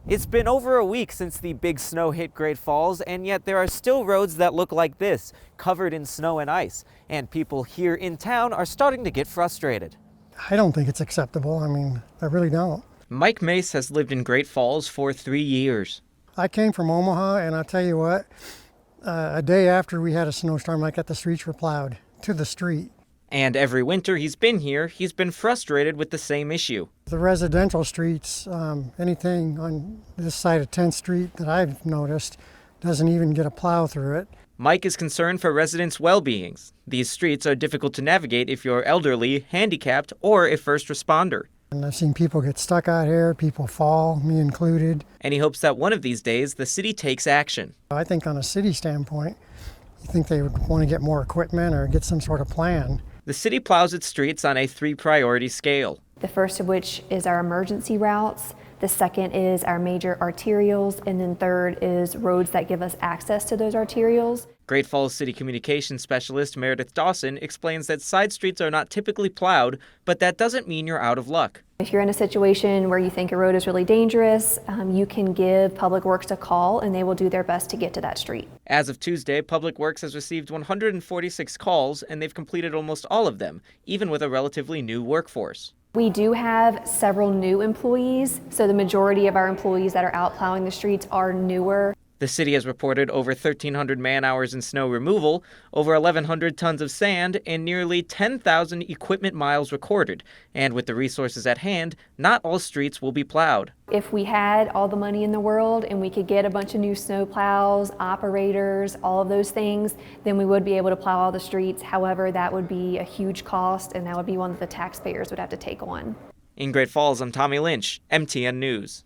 It's been over a week since the big snow hit Great Falls, and yet there are still roads that look like this, covered in snow and ice. And people here in town are starting to get frustrated. I don't think it's acceptable. I really don't. Mike Mace has lived in Great Falls for 3 years. I came from Omaha, and I'll tell you what, a day after we had a snowstorm like that, the streets were plowed to the street. And every winter he's been here, he's been frustrated with the same issue. The residential streets, anything on this side of 10th Street that I've noticed, doesn't even get a plow through it. Mike is concerned for residents' well-being. These streets are difficult to navigate if you're elderly, handicapped, or a first responder. And I've seen people get stuck out here, people fall, me included. And he hopes that one of these days the city takes action. I think on a city standpoint, you think they would want to get more equipment or get some sort of plan. The city plows its streets on a 3-priority scale. The first of which is our emergency routes. The second is our major arterials, and then third is roads that give us access to those arterials. Great Falls City Communications Specialist Meredith Dawson explains that side streets are not typically plowed, but that doesn't mean you're out of luck. If you're in a situation where you think a road is really dangerous, you can give Public Works a call and they will do their best to get to that street. As of Tuesday, Public Works has received 146 calls and they've completed almost all of them, even with a relatively new workforce. We do have several new employees, so the majority of our employees that are out plowing the streets are newer. The city has reported over 1,300 man-hours in snow removal, over 1,100 tons of sand, and nearly 10,000 equipment miles recorded. And with the resources at hand, not all streets will be plowed. If we had all the money in the world and we could get a bunch of new snow plows, operators, all of those things, then we would be able to plow all the streets. However, that would be a huge cost, and that would be one that the taxpayers would have to take on. In Great Falls, I'm Tommy Lynch, MTN News.